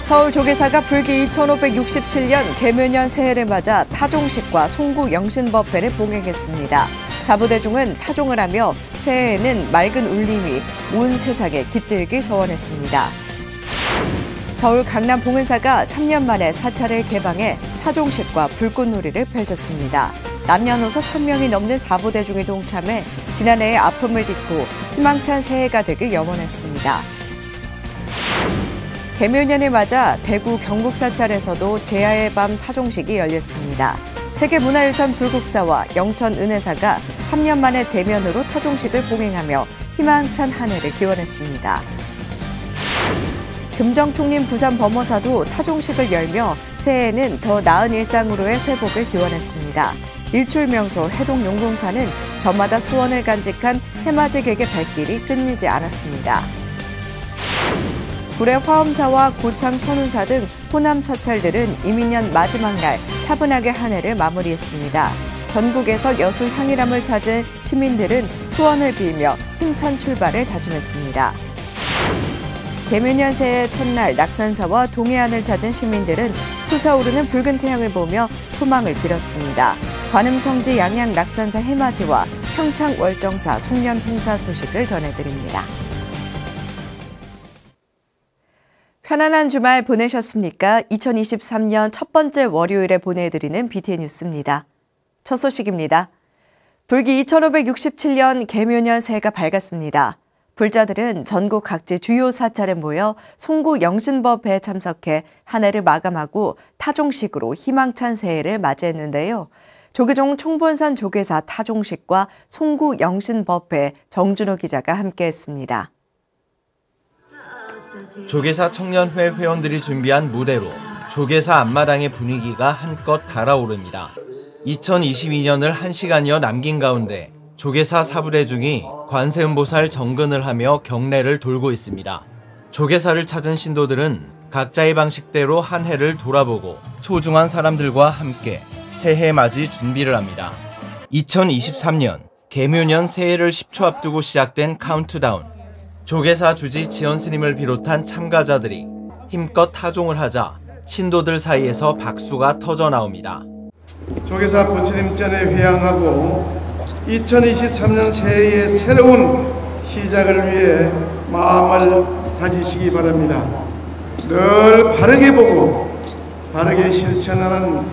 서울 조계사가 불기 2567년 개묘년 새해를 맞아 타종식과 송구 영신법회를 봉행했습니다. 사부대중은 타종을 하며 새해에는 맑은 울림이 온 세상에 깃들길 소원했습니다. 서울 강남 봉은사가 3년 만에 사찰을 개방해 타종식과 불꽃놀이를 펼쳤습니다. 남녀노소 1000명이 넘는 사부대중이 동참해 지난해의 아픔을 딛고 희망찬 새해가 되길 염원했습니다. 개묘년을 맞아 대구 경북사찰에서도 제야의 밤 타종식이 열렸습니다. 세계문화유산 불국사와 영천 은혜사가 3년 만에 대면으로 타종식을 봉행하며 희망찬 한 해를 기원했습니다. 금정총림 부산범어사도 타종식을 열며 새해에는 더 나은 일상으로의 회복을 기원했습니다. 일출명소 해동용궁사는 저마다 소원을 간직한 해맞이객의 발길이 끊이지 않았습니다. 구례 화엄사와 고창 선운사 등 호남 사찰들은 이민년 마지막 날 차분하게 한 해를 마무리했습니다. 전국에서 여수 향일암을 찾은 시민들은 소원을 빌며 힘찬 출발을 다짐했습니다. 개묘년 새해 첫날 낙산사와 동해안을 찾은 시민들은 솟아오르는 붉은 태양을 보며 소망을 빌었습니다. 관음성지 양양 낙산사 해맞이와 평창 월정사 송년 행사 소식을 전해드립니다. 편안한 주말 보내셨습니까? 2023년 첫 번째 월요일에 보내드리는 BTN 뉴스입니다. 첫 소식입니다. 불기 2567년 개묘년 새해가 밝았습니다. 불자들은 전국 각지 주요 사찰에 모여 송구 영신법회에 참석해 한 해를 마감하고 타종식으로 희망찬 새해를 맞이했는데요. 조계종 총본산 조계사 타종식과 송구 영신법회 정준호 기자가 함께했습니다. 조계사 청년회 회원들이 준비한 무대로 조계사 앞마당의 분위기가 한껏 달아오릅니다. 2022년을 1시간여 남긴 가운데 조계사 사부대중이 관세음보살 정근을 하며 경례를 돌고 있습니다. 조계사를 찾은 신도들은 각자의 방식대로 한 해를 돌아보고 소중한 사람들과 함께 새해 맞이 준비를 합니다. 2023년 개묘년 새해를 10초 앞두고 시작된 카운트다운. 조계사 주지 지연 스님을 비롯한 참가자들이 힘껏 타종을 하자 신도들 사이에서 박수가 터져 나옵니다. 조계사 부처님전에 회양하고 2023년 새해의 새로운 시작을 위해 마음을 다지시기 바랍니다. 늘 바르게 보고 바르게 실천하는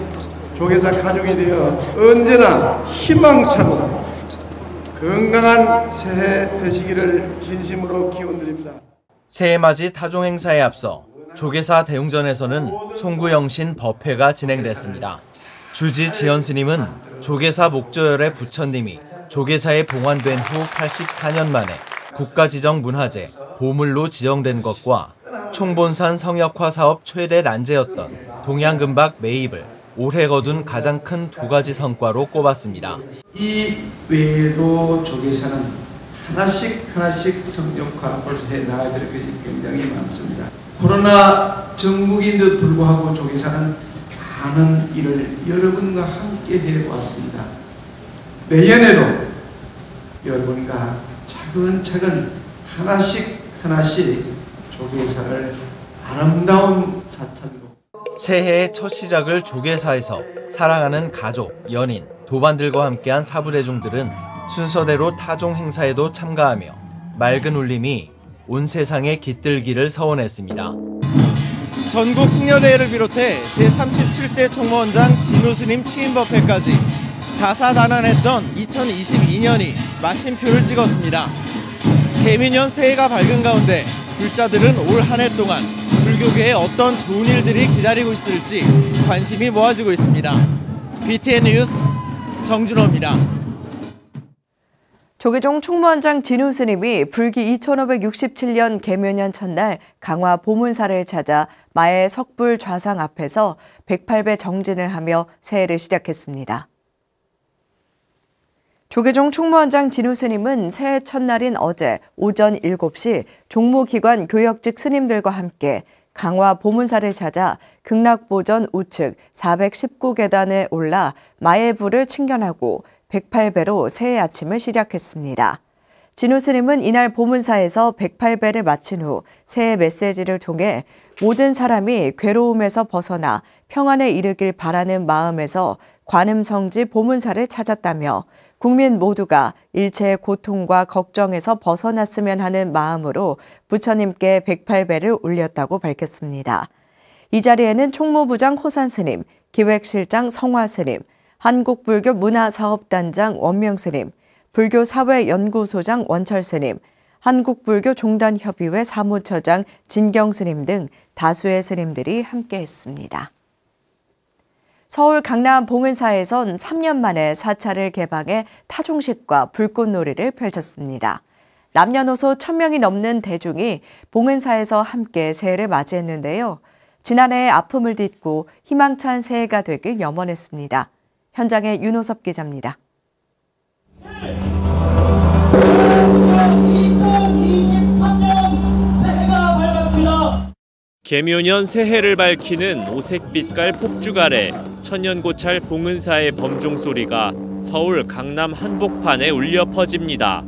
조계사 가족이 되어 언제나 희망차고 건강한 새해 되시기를 진심으로 기원드립니다. 새해맞이 타종 행사에 앞서 조계사 대웅전에서는 송구영신 법회가 진행됐습니다. 주지 지연 스님은 조계사 목조열의 부처님이 조계사에 봉환된 후 84년 만에 국가지정 문화재 보물로 지정된 것과 총본산 성역화 사업 최대 난제였던 동양금박 매입을 올해 거둔 가장 큰 두 가지 성과로 꼽았습니다. 이 외에도 조계사는 하나씩 성역화를 해나가야 될 것이 굉장히 많습니다. 코로나 정국인데도 불구하고 조계사는 많은 일을 여러분과 함께 해왔습니다. 내년에도 여러분과 차근차근 하나씩 조계사를 아름다운 사찰로 새해의 첫 시작을 조계사에서 사랑하는 가족, 연인, 도반들과 함께한 사부대중들은 순서대로 타종 행사에도 참가하며 맑은 울림이 온 세상에 깃들기를 서원했습니다. 전국 승려대회를 비롯해 제37대 총무원장 진우스님 취임법회까지 다사다난했던 2022년이 마침표를 찍었습니다. 개미년 새해가 밝은 가운데 불자들은 올 한 해 동안 불교계에 어떤 좋은 일들이 기다리고 있을지 관심이 모아지고 있습니다. BTN 뉴스 정준호입니다. 조계종 총무원장 진우 스님이 불기 2567년 개묘년 첫날 강화 보문사를 찾아 마의 석불 좌상 앞에서 108배 정진을 하며 새해를 시작했습니다. 조계종 총무원장 진우 스님은 새해 첫날인 어제 오전 7시 종무기관 교역직 스님들과 함께 강화 보문사를 찾아 극락보전 우측 419계단에 올라 마의 불을 충견하고 108배로 새해 아침을 시작했습니다. 진우 스님은 이날 보문사에서 108배를 마친 후 새해 메시지를 통해 모든 사람이 괴로움에서 벗어나 평안에 이르길 바라는 마음에서 관음성지 보문사를 찾았다며 국민 모두가 일체의 고통과 걱정에서 벗어났으면 하는 마음으로 부처님께 108배를 올렸다고 밝혔습니다. 이 자리에는 총무부장 호산 스님, 기획실장 성화 스님, 한국불교 문화사업단장 원명 스님, 불교사회연구소장 원철 스님, 한국불교종단협의회 사무처장 진경 스님 등 다수의 스님들이 함께했습니다. 서울 강남 봉은사에선 3년 만에 사찰을 개방해 타종식과 불꽃놀이를 펼쳤습니다. 남녀노소 1,000명이 넘는 대중이 봉은사에서 함께 새해를 맞이했는데요. 지난해의 아픔을 딛고 희망찬 새해가 되길 염원했습니다. 현장에 윤호섭 기자입니다. 2023년 새해가 밝았습니다. 개묘년 새해를 밝히는 오색빛깔 폭죽 아래 천년고찰 봉은사의 범종소리가 서울 강남 한복판에 울려 퍼집니다.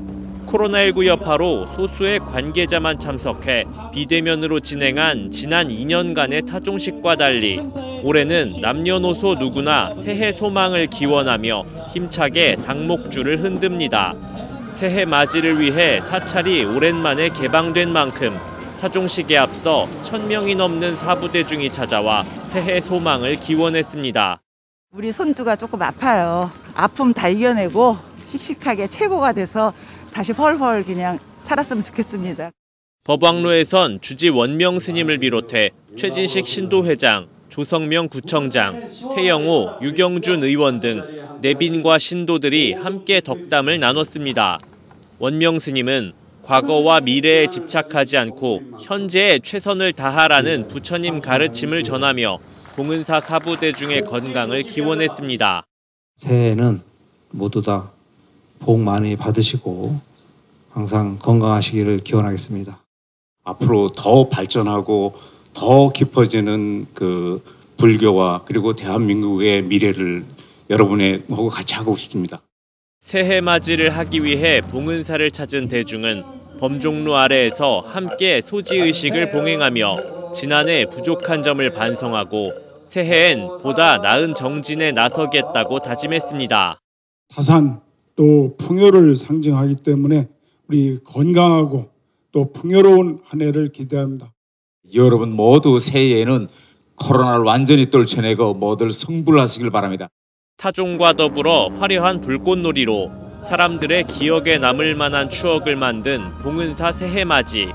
코로나19 여파로 소수의 관계자만 참석해 비대면으로 진행한 지난 2년간의 타종식과 달리 올해는 남녀노소 누구나 새해 소망을 기원하며 힘차게 당목줄을 흔듭니다. 새해 맞이를 위해 사찰이 오랜만에 개방된 만큼 타종식에 앞서 1,000명이 넘는 사부대중이 찾아와 새해 소망을 기원했습니다. 우리 손주가 조금 아파요. 아픔 다 이겨내고 씩씩하게 최고가 돼서 다시 헐헐 그냥 살았으면 좋겠습니다. 법왕로에선 주지 원명 스님을 비롯해 최진식 신도회장, 조성명 구청장, 태영호, 유경준 의원 등 내빈과 신도들이 함께 덕담을 나눴습니다. 원명 스님은 과거와 미래에 집착하지 않고 현재에 최선을 다하라는 부처님 가르침을 전하며 봉은사 사부대중의 건강을 기원했습니다. 새해에는 모두 다 복 많이 받으시고 항상 건강하시기를 기원하겠습니다. 앞으로 더 발전하고 더 깊어지는 그 불교와 그리고 대한민국의 미래를 여러분하고 같이 하고 싶습니다. 새해 맞이를 하기 위해 봉은사를 찾은 대중은 범종로 아래에서 함께 소지의식을 봉행하며 지난해 부족한 점을 반성하고 새해엔 보다 나은 정진에 나서겠다고 다짐했습니다. 다산 또 풍요를 상징하기 때문에 우리 건강하고 또 풍요로운 한 해를 기대합니다. 여러분 모두 새해에는 코로나를 완전히 떨쳐내고 모두 성불하시길 바랍니다. 타종과 더불어 화려한 불꽃놀이로 사람들의 기억에 남을 만한 추억을 만든 봉은사 새해맞이.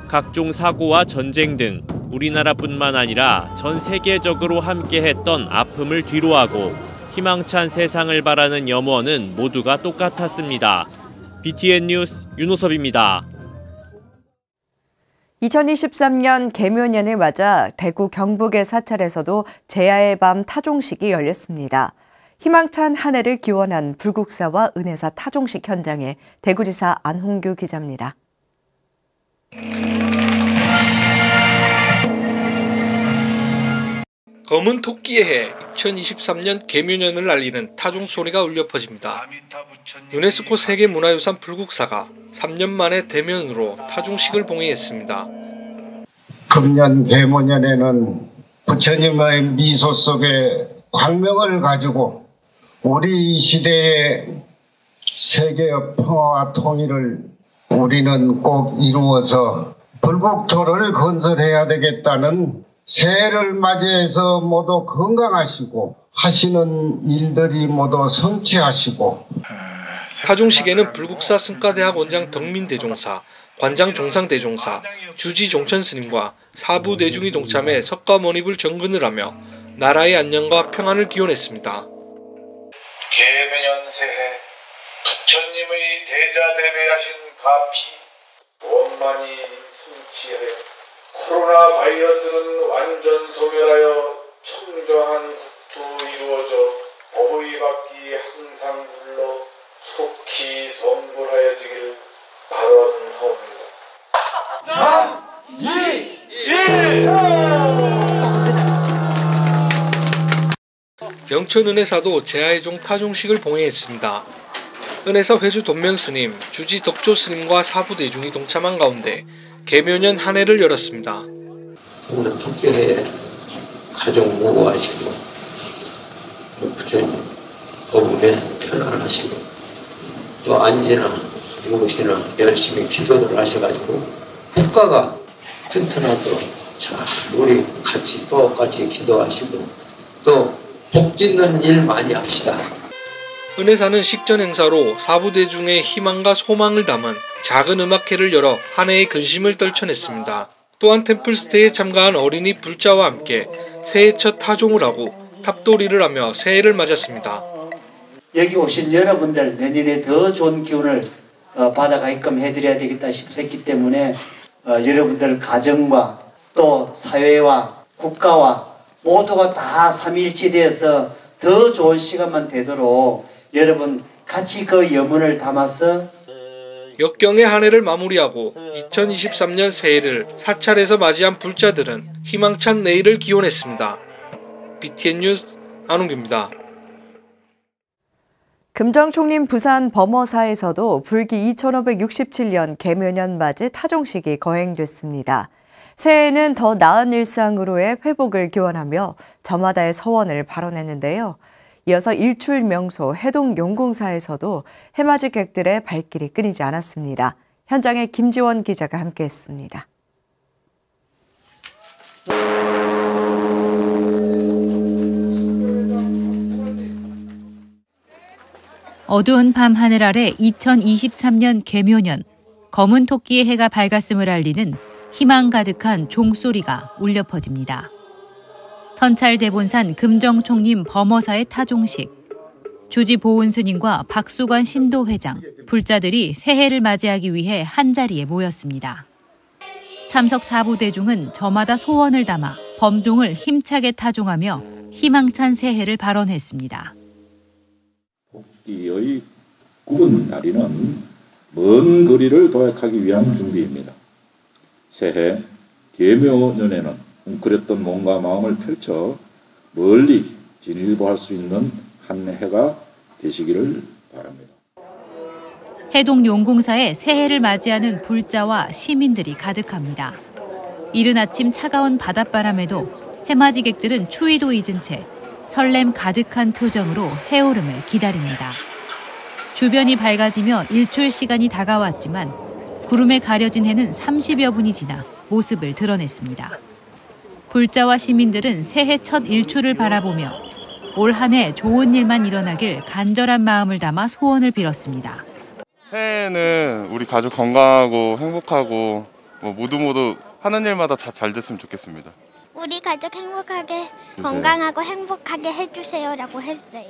각종 사고와 전쟁 등 우리나라뿐만 아니라 전 세계적으로 함께했던 아픔을 뒤로하고 희망찬 세상을 바라는 염원은 모두가 똑같았습니다. BTN 뉴스 윤호섭입니다. 2023년 개묘년을 맞아 대구 경북의 사찰에서도 제야의 밤 타종식이 열렸습니다. 희망찬 한 해를 기원한 불국사와 은혜사 타종식 현장에 대구지사 안홍규 기자입니다. 검은 토끼의 해 2023년 개묘년을 알리는 타종 소리가 울려 퍼집니다. 유네스코 세계문화유산 불국사가 3년 만에 대면으로 타종식을 봉행했습니다. 금년 개묘년에는 부처님의 미소 속에 광명을 가지고 우리 시대의 세계의 평화와 통일을 우리는 꼭 이루어서 불국토를 건설해야 되겠다는 새해를 맞이해서 모두 건강하시고 하시는 일들이 모두 성취하시고. 타종식에는 불국사 승가대학 원장 덕민대종사, 관장 종상대종사, 주지 종천스님과 사부대중이 동참해 석가모니불 정근을 하며 나라의 안녕과 평안을 기원했습니다. 개묘년 새해 부처님의 대자대배하신 가피 원만히 승치하여 코로나 바이러스는 완전 소멸하여 청정한 국토 이루어져 어버이받기 항상 불러 속히 성불하여지기를 바라옵니다. 3, 2, 1 영천은혜사도 제야의종 타종식을 봉행했습니다. 은혜사 회주 돈명스님, 주지 덕조스님과 사부대중이 동참한 가운데 개묘년 한 해를 열었습니다. 성년 토끼에 가족 모호하시고 부처님 어둠에 편안하시고 또 안지나 무엇이나 열심히 기도를 하셔가지고 국가가 튼튼하도록 잘 우리 같이 똑같이 기도하시고 또 복 짓는 일 많이 합시다. 은혜사는 식전 행사로 사부대중의 희망과 소망을 담은 작은 음악회를 열어 한 해의 근심을 떨쳐냈습니다. 또한 템플스테이에 참가한 어린이 불자와 함께 새해 첫 타종을 하고 탑돌이를 하며 새해를 맞았습니다. 여기 오신 여러분들 내년에 더 좋은 기운을 받아가게끔 해드려야 되겠다 싶었기 때문에 여러분들 가정과 또 사회와 국가와 모두가 다 삼일치되어서 더 좋은 시간만 되도록 여러분 같이 그 염원을 담아서 역경의 한 해를 마무리하고 2023년 새해를 사찰에서 맞이한 불자들은 희망찬 내일을 기원했습니다. BTN 뉴스 안웅규입니다. 금정총림 부산 범어사에서도 불기 2567년 개묘년 맞이 타종식이 거행됐습니다. 새해에는 더 나은 일상으로의 회복을 기원하며 저마다의 서원을 발언했는데요. 이어서 일출 명소 해동용궁사에서도 해맞이객들의 발길이 끊이지 않았습니다. 현장에 김지원 기자가 함께했습니다. 어두운 밤 하늘 아래 2023년 개묘년 검은 토끼의 해가 밝았음을 알리는 희망 가득한 종소리가 울려 퍼집니다. 선찰대본산 금정총림 범어사의 타종식, 주지 보은 스님과 박수관 신도회장, 불자들이 새해를 맞이하기 위해 한자리에 모였습니다. 참석 사부대중은 저마다 소원을 담아 범종을 힘차게 타종하며 희망찬 새해를 발언했습니다. 토끼의 굽은 다리는 먼 거리를 도약하기 위한 준비입니다. 새해 개묘년에는 웅크렸던 몸과 마음을 펼쳐 멀리 진일보할 수 있는 한 해가 되시기를 바랍니다. 해동용궁사에 새해를 맞이하는 불자와 시민들이 가득합니다. 이른 아침 차가운 바닷바람에도 해맞이객들은 추위도 잊은 채 설렘 가득한 표정으로 해오름을 기다립니다. 주변이 밝아지며 일출 시간이 다가왔지만 구름에 가려진 해는 30여 분이 지나 모습을 드러냈습니다. 불자와 시민들은 새해 첫 일출을 바라보며 올 한 해 좋은 일만 일어나길 간절한 마음을 담아 소원을 빌었습니다. 새해에는 우리 가족 건강하고 행복하고 모두 하는 일마다 잘 됐으면 좋겠습니다. 우리 가족 행복하게 건강하고 행복하게 해주세요라고 했어요.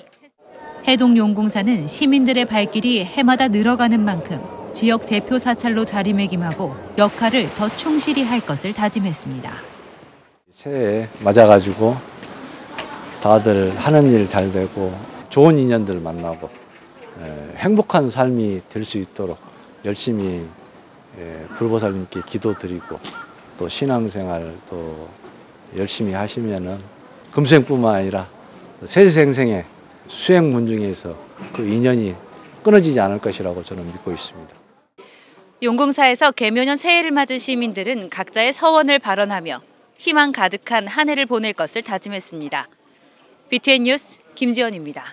해동용궁사는 시민들의 발길이 해마다 늘어가는 만큼 지역 대표 사찰로 자리매김하고 역할을 더 충실히 할 것을 다짐했습니다. 새해 맞아가지고 다들 하는 일 잘 되고 좋은 인연들 만나고 행복한 삶이 될 수 있도록 열심히 불보살님께 기도드리고 또 신앙생활 또 열심히 하시면은 금생뿐만 아니라 세세생생의 수행문 중에서 그 인연이 끊어지지 않을 것이라고 저는 믿고 있습니다. 용궁사에서 개묘년 새해를 맞은 시민들은 각자의 서원을 발언하며 희망 가득한 한 해를 보낼 것을 다짐했습니다. BTN 뉴스 김지연입니다.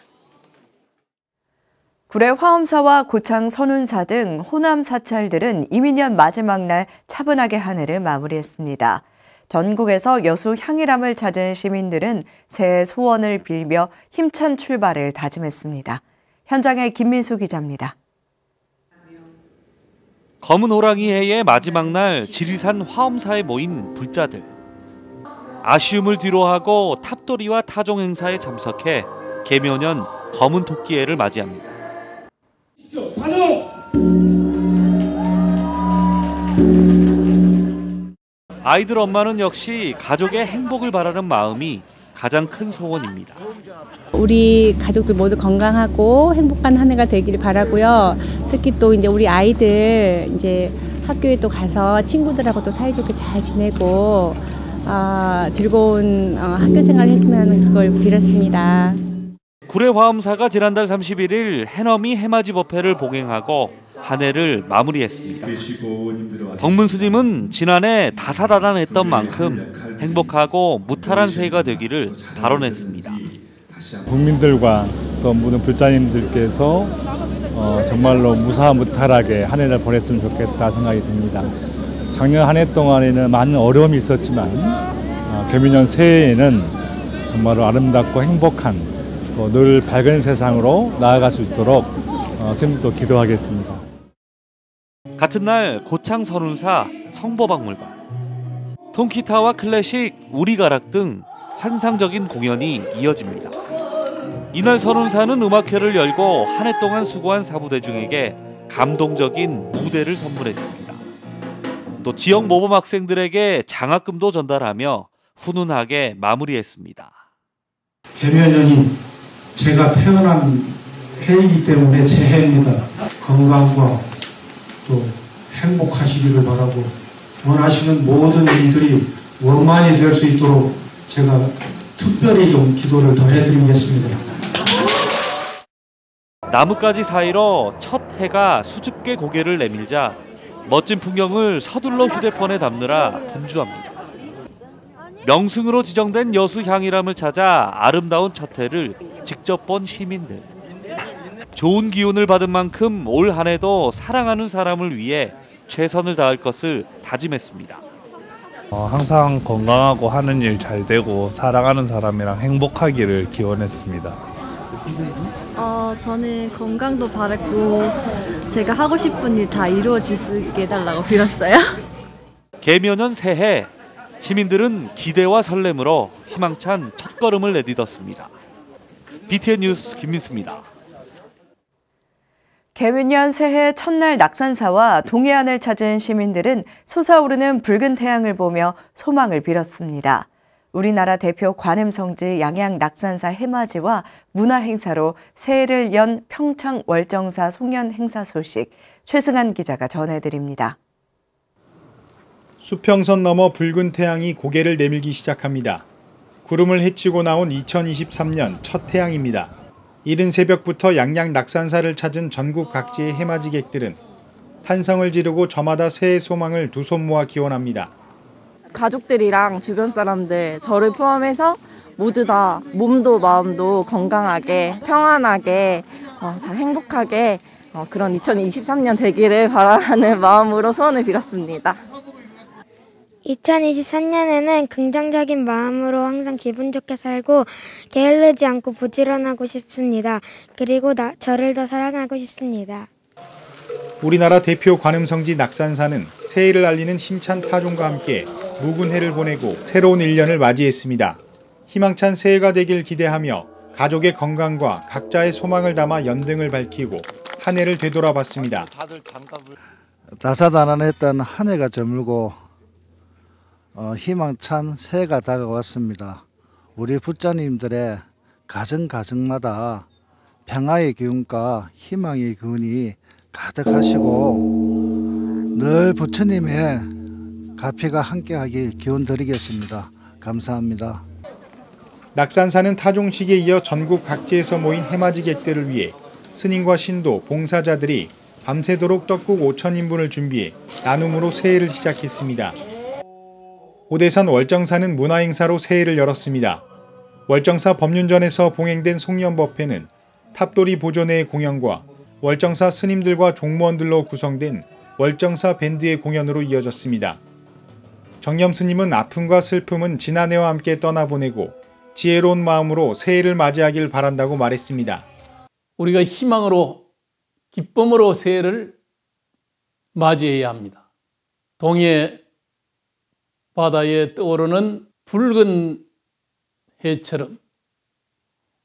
구례 화엄사와 고창 선운사 등 호남 사찰들은 이민년 마지막 날 차분하게 한 해를 마무리했습니다. 전국에서 여수 향일암을 찾은 시민들은 새해 소원을 빌며 힘찬 출발을 다짐했습니다. 현장에 김민수 기자입니다. 검은 호랑이 해의 마지막 날 지리산 화엄사에 모인 불자들. 아쉬움을 뒤로하고 탑돌이와 타종 행사에 참석해 개묘년 검은 토끼해를 맞이합니다. 아이들 엄마는 역시 가족의 행복을 바라는 마음이 가장 큰 소원입니다. 우리 가족들 모두 건강하고 행복한 한 해가 되기를 바라고요. 특히 또 이제 우리 아이들 이제 학교에 또 가서 친구들하고 또 사이좋게 잘 지내고 즐거운 학교 생활을 했으면 하는 그걸 빌었습니다. 구례화엄사가 지난달 31일 해넘이 해맞이 법회를 봉행하고 한 해를 마무리했습니다. 덕문 스님은 지난해 다사다난했던 만큼 행복하고 무탈한 새해가 되기를 발언했습니다. 국민들과 또 모든 불자님들께서 정말로 무사무탈하게 한 해를 보냈으면 좋겠다 생각이 듭니다. 작년 한 해 동안에는 많은 어려움이 있었지만 개묘년 새해에는 정말로 아름답고 행복한 또 늘 밝은 세상으로 나아갈 수 있도록 스님도 기도하겠습니다. 같은 날 고창 선운사 성보박물관, 통기타와 클래식, 우리가락 등 환상적인 공연이 이어집니다. 이날 선운사는 음악회를 열고 한 해 동안 수고한 사부대중에게 감동적인 무대를 선물했습니다. 또 지역 모범 학생들에게 장학금도 전달하며 훈훈하게 마무리했습니다. 개묘년이 제가 태어난 해이기 때문에 제 해입니다. 건강과 또 행복하시기를 바라고 원하시는 모든 일들이 원만히 될 수 있도록 제가 특별히 좀 기도를 더 해드리겠습니다. 나뭇가지 사이로 첫 해가 수줍게 고개를 내밀자 멋진 풍경을 서둘러 휴대폰에 담느라 분주합니다. 명승으로 지정된 여수 향이람을 찾아 아름다운 첫 해를 직접 본 시민들. 좋은 기운을 받은 만큼 올 한 해도 사랑하는 사람을 위해 최선을 다할 것을 다짐했습니다. 항상 건강하고 하는 일 잘 되고 사랑하는 사람이랑 행복하기를 기원했습니다. 저는 건강도 바랐고 제가 하고 싶은 일 다 이루어질 수 있게 해달라고 빌었어요. 개묘년 새해, 시민들은 기대와 설렘으로 희망찬 첫걸음을 내딛었습니다. BTN 뉴스 김민수입니다. 개묘년 새해 첫날 낙산사와 동해안을 찾은 시민들은 솟아오르는 붉은 태양을 보며 소망을 빌었습니다. 우리나라 대표 관음성지 양양 낙산사 해맞이와 문화행사로 새해를 연 평창 월정사 송년 행사 소식 최승한 기자가 전해드립니다. 수평선 너머 붉은 태양이 고개를 내밀기 시작합니다. 구름을 헤치고 나온 2023년 첫 태양입니다. 이른 새벽부터 양양 낙산사를 찾은 전국 각지의 해맞이객들은 탄성을 지르고 저마다 새해 소망을 두 손 모아 기원합니다. 가족들이랑 주변 사람들, 저를 포함해서 모두 다 몸도 마음도 건강하게, 평안하게, 잘 행복하게 그런 2023년 되기를 바라는 마음으로 소원을 빌었습니다. 2023년에는 긍정적인 마음으로 항상 기분 좋게 살고 게을르지 않고 부지런하고 싶습니다. 그리고 저를 더 사랑하고 싶습니다. 우리나라 대표 관음성지 낙산사는 새해를 알리는 힘찬 타종과 함께 묵은 해를 보내고 새로운 1년을 맞이했습니다. 희망찬 새해가 되길 기대하며 가족의 건강과 각자의 소망을 담아 연등을 밝히고 한 해를 되돌아봤습니다. 다사다난했던 한 해가 저물고 희망찬 새해가 다가왔습니다. 우리 부자님들의 가정마다 평화의 기운과 희망의 기운이 가득하시고 늘 부처님의 가피가 함께하길 기원드리겠습니다. 감사합니다. 낙산사는 타종식에 이어 전국 각지에서 모인 해맞이객들을 위해 스님과 신도, 봉사자들이 밤새도록 떡국 5,000인분을 준비해 나눔으로 새해를 시작했습니다. 오대산 월정사는 문화행사로 새해를 열었습니다. 월정사 법륜전에서 봉행된 송년법회는 탑돌이 보존회의 공연과 월정사 스님들과 종무원들로 구성된 월정사 밴드의 공연으로 이어졌습니다. 정념 스님은 아픔과 슬픔은 지난해와 함께 떠나보내고 지혜로운 마음으로 새해를 맞이하길 바란다고 말했습니다. 우리가 희망으로 기쁨으로 새해를 맞이해야 합니다. 동해 바다에 떠오르는 붉은 해처럼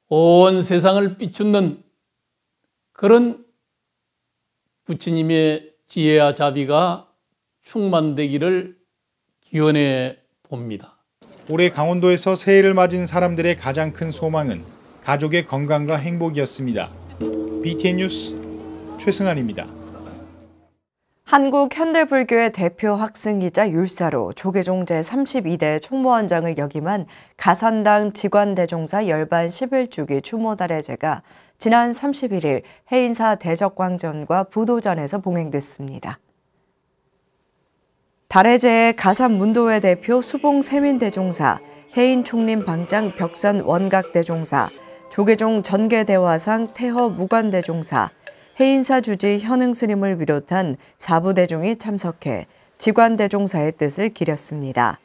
온 세상을 비추는 그런 부처님의 지혜와 자비가 충만되기를 기원해 봅니다. 올해 강원도에서 새해를 맞은 사람들의 가장 큰 소망은 가족의 건강과 행복이었습니다. BTN 뉴스 최승환입니다. 한국현대불교의 대표 학승이자 율사로 조계종 제32대 총무원장을 역임한 가산당 직관대종사 열반 11주기 추모달의제가 지난 31일 해인사 대적광전과 부도전에서 봉행됐습니다. 달의제의 가산문도회 대표 수봉 세민대종사, 해인 총림 방장 벽산 원각대종사, 조계종 전계대화상 태허 무관대종사, 해인사 주지 현흥스님을 비롯한 4부대중이 참석해 직관대종사의 뜻을 기렸습니다.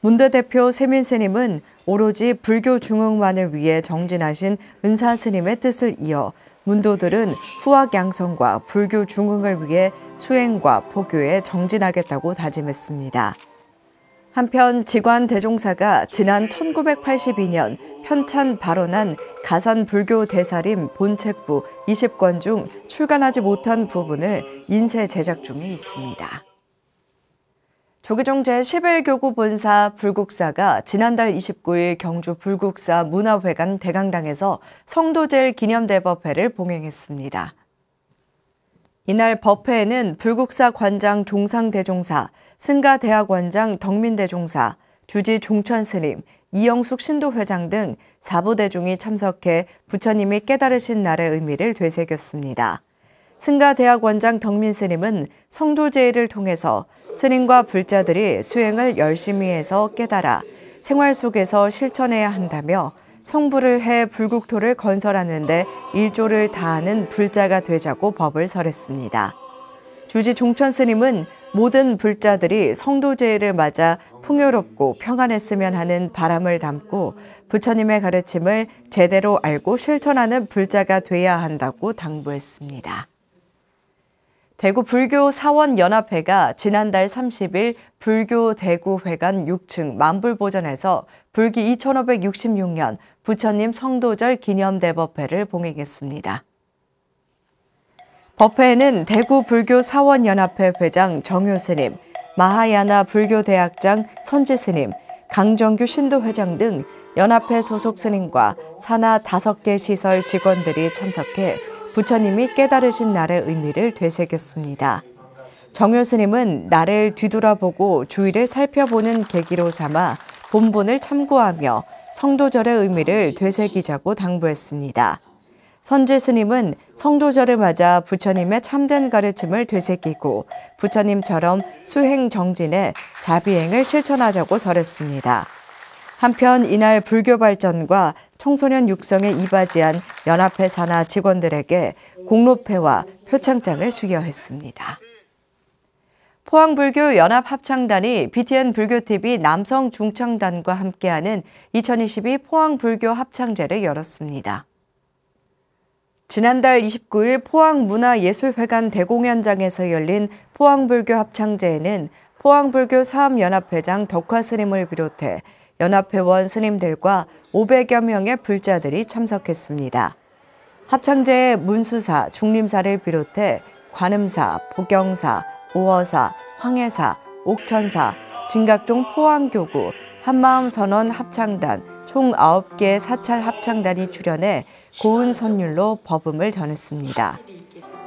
문대 대표 세민스님은 오로지 불교 중흥만을 위해 정진하신 은사스님의 뜻을 이어 문도들은 후학 양성과 불교 중흥을 위해 수행과 포교에 정진하겠다고 다짐했습니다. 한편 직관대종사가 지난 1982년 편찬 발언한 가산 불교 대사림 본책부 20권 중 출간하지 못한 부분을 인쇄 제작 중에 있습니다. 조계종 제11교구 본사 불국사가 지난달 29일 경주 불국사 문화회관 대강당에서 성도제일 기념대법회를 봉행했습니다. 이날 법회에는 불국사 관장 종상대종사, 승가대학원장 덕민대종사, 주지 종천스님, 이영숙 신도회장 등 4부대중이 참석해 부처님이 깨달으신 날의 의미를 되새겼습니다. 승가대학원장 덕민스님은 성도제의를 통해서 스님과 불자들이 수행을 열심히 해서 깨달아 생활 속에서 실천해야 한다며 성불을 해 불국토를 건설하는 데 일조를 다하는 불자가 되자고 법을 설했습니다. 주지 종천스님은 모든 불자들이 성도제의를 맞아 풍요롭고 평안했으면 하는 바람을 담고 부처님의 가르침을 제대로 알고 실천하는 불자가 돼야 한다고 당부했습니다. 대구 불교 사원연합회가 지난달 30일 불교 대구회관 6층 만불보전에서 불기 2566년 부처님 성도절 기념대법회를 봉행했습니다. 법회에는 대구 불교 사원연합회 회장 정효스님, 마하야나 불교대학장 선지스님, 강정규 신도회장 등 연합회 소속 스님과 산하 5개 시설 직원들이 참석해 부처님이 깨달으신 날의 의미를 되새겼습니다. 정효 스님은 날을 뒤돌아보고 주위를 살펴보는 계기로 삼아 본문을 참고하며 성도절의 의미를 되새기자고 당부했습니다. 선지 스님은 성도절을 맞아 부처님의 참된 가르침을 되새기고 부처님처럼 수행 정진에 자비행을 실천하자고 설했습니다. 한편 이날 불교 발전과 청소년 육성에 이바지한 연합회 산하 직원들에게 공로패와 표창장을 수여했습니다. 포항불교 연합합창단이 BTN 불교TV 남성 중창단과 함께하는 2022 포항불교 합창제를 열었습니다. 지난달 29일 포항문화예술회관 대공연장에서 열린 포항불교 합창제에는 포항불교 사업연합회장 덕화 스님을 비롯해 연합회원 스님들과 500여 명의 불자들이 참석했습니다. 합창제에 문수사, 중림사를 비롯해 관음사, 보경사, 오어사, 황해사, 옥천사, 진각종 포항교구, 한마음선원 합창단, 총 9개의 사찰 합창단이 출연해 고운 선율로 법음을 전했습니다.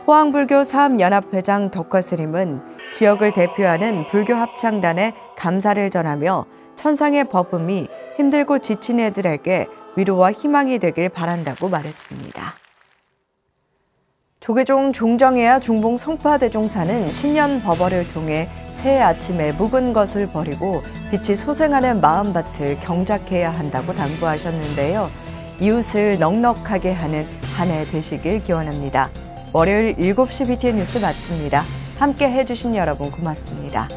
포항불교 사업연합회장 덕화 스님은 지역을 대표하는 불교 합창단에 감사를 전하며 천상의 법음이 힘들고 지친 애들에게 위로와 희망이 되길 바란다고 말했습니다. 조계종 종정해야 중봉 성파대종사는 신년 법어를 통해 새해 아침에 묵은 것을 버리고 빛이 소생하는 마음밭을 경작해야 한다고 당부하셨는데요. 이웃을 넉넉하게 하는 한 해 되시길 기원합니다. 월요일 7시 BTN 뉴스 마칩니다. 함께 해주신 여러분 고맙습니다.